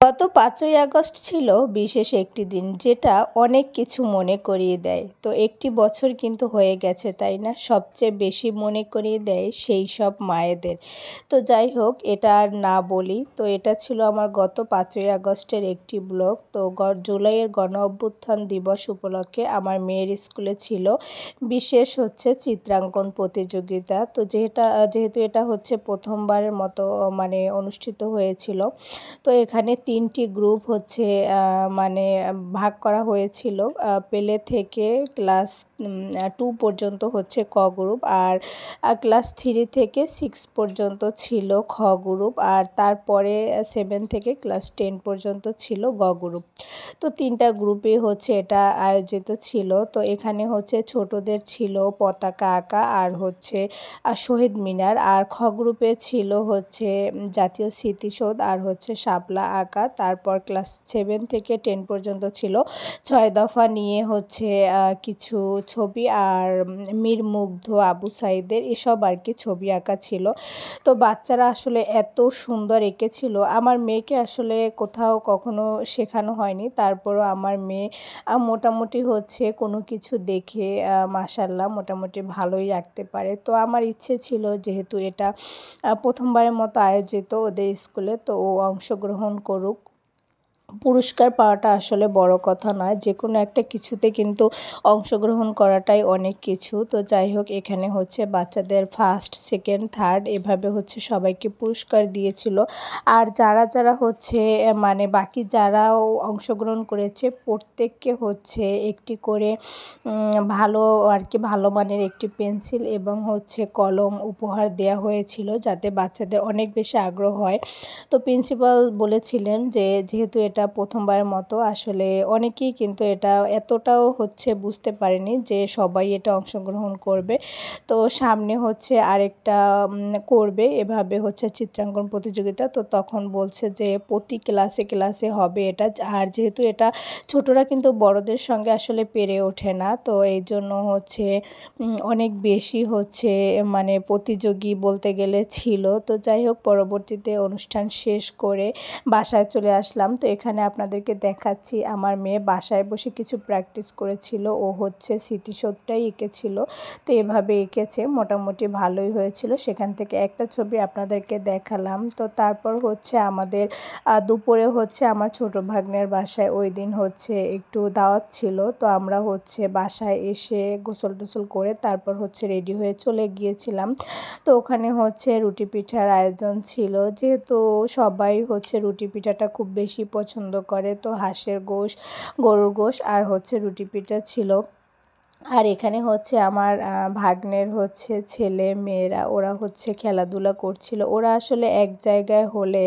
গত ৫ই আগস্ট ছিল বিশেষ একটি দিন, যেটা অনেক কিছু মনে করিয়ে দেয়। তো একটি বছর কিন্তু হয়ে গেছে, তাই না? সবচেয়ে বেশি মনে করিয়ে দেয় সেই সব মায়েদের। তো যাই হোক, এটা আর না বলি। তো এটা ছিল আমার গত ৫ই আগস্টের একটি ব্লগ। তো জুলাইয়ের গণ-অভ্যুত্থান দিবস উপলক্ষে আমার মেয়ের স্কুলে ছিল বিশেষ চিত্রাঙ্কন প্রতিযোগিতা। তো যেহেতু এটা প্রথমবারের মতো মানে অনুষ্ঠিত হয়েছিল। তো এখানে ৩টি গ্রুপ মানে ভাগ করা হয়েছিল। প্লে থেকে ক্লাস 2 পর্যন্ত ক গ্রুপ, আর ক্লাস 3 থেকে 6 পর্যন্ত ছিল খ গ্রুপ, আর তারপরে 7 থেকে ক্লাস 10 পর্যন্ত ছিল গ গ্রুপ। তো 3টা গ্রুপে এটা আয়োজিত ছিল। তো এখানে ছোটদের ছিল পতাকা আঁকা আর শহীদ মিনার, আর খ গ্রুপে ছিল জাতীয় স্মৃতিসৌধ আর শাপলা আঁকা। তারপর ক্লাস 7 থেকে 10 পর্যন্ত ছিল 6 দফা নিয়ে কিছু ছবি, আর মীর মুগ্ধ, আবু সাইদের এসব আর কি ছবি আঁকা ছিল। তো বাচ্চারা আসলে এত সুন্দর এঁকেছিল। আমার মেয়েকে আসলে কোথাও কখনো শেখানো হয়নি, তারপরও আমার মেয়ে মোটামুটি কোনো কিছু দেখে মাশাআল্লাহ মোটামুটি ভালোই আঁকতে পারে। তো আমার ইচ্ছে ছিল, যেহেতু এটা প্রথমবারের মতো আয়োজিত ওদের স্কুলে, তো ও অংশগ্রহণ করুক। পুরস্কার পাওয়াটা আসলে বড় কথা নয়, যে কোনো একটা কিছুতে কিন্তু অংশগ্রহণ করাটাই অনেক কিছু। তো যাই হোক, এখানে বাচ্চাদের ফার্স্ট, সেকেন্ড, থার্ড এভাবে সবাইকে পুরস্কার দিয়েছিল। আর যারা মানে বাকি যারাও অংশগ্রহণ করেছে প্রত্যেককে একটি করে ভালো আর কি ভালো মানের একটি পেন্সিল এবং কলম উপহার দেওয়া হয়েছিল, যাতে বাচ্চাদের অনেক বেশি আগ্রহ হয়। তো প্রিন্সিপাল বলেছিলেন যে যেহেতু এটা প্রথমবারের মতো, আসলে অনেকেই কিন্তু এটা এতটাও বুঝতে পারেনি যে সবাই এটা অংশগ্রহণ করবে। তো সামনে আরেকটা করবে এভাবে চিত্রাঙ্কন প্রতিযোগিতা। তো তখন বলছে যে প্রতি ক্লাসে ক্লাসে হবে এটা। আর যেহেতু এটা ছোটরা কিন্তু বড়দের সঙ্গে আসলে পেরে ওঠে না, তো এই জন্য অনেক বেশি মানে প্রতিযোগী বলতে গেলে ছিল। তো যাই হোক, পরবর্তীতে অনুষ্ঠান শেষ করে বাসায় চলে আসলাম। তো এখানে আপনাদেরকে দেখাচ্ছি, আমার মেয়ে বাসায় বসে কিছু প্র্যাকটিস করেছিল। ও স্মৃতিসৌধটাই এঁকেছিল। তো এভাবে এঁকেছে, মোটামুটি ভালোই হয়েছিল। সেখান থেকে একটা ছবি আপনাদেরকে দেখালাম। তো তারপর আমাদের দুপুরে আমার ছোট ভাগ্নের বাসায় ওই দিন একটু দাওয়াত ছিল। তো আমরা বাসায় এসে গোসল টোসল করে তারপর রেডি হয়ে চলে গিয়েছিলাম। তো ওখানে রুটি পিঠার আয়োজন ছিল, যেহেতু সবাই রুটি পিঠাটা খুব বেশি পছন্দ করে। তো হাঁসের গোশ, গরুর গোশ আর রুটি পিঠা ছিল। আর এখানে আমার ভাগ্নের ছেলে মেয়েরা ওরা খেলাধুলা করছিল। ওরা আসলে এক জায়গায় হলে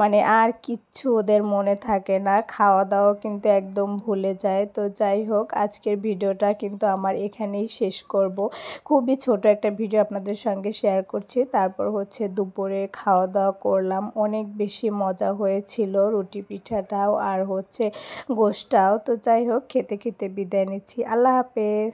মানে আর কিচ্ছু ওদের মনে থাকে না, খাওয়া দাওয়া কিন্তু একদম ভুলে যায়। তো যাই হোক, আজকের ভিডিওটা কিন্তু আমার এখানেই শেষ করব। খুবই ছোট একটা ভিডিও আপনাদের সঙ্গে শেয়ার করছি। তারপর দুপুরে খাওয়া দাওয়া করলাম, অনেক বেশি মজা হয়েছিল রুটি পিঠাটাও আর গোশটাও। তো যাই হোক, খেতে খেতে বিদায় নিচ্ছি। আল্লাহ হাফেজ।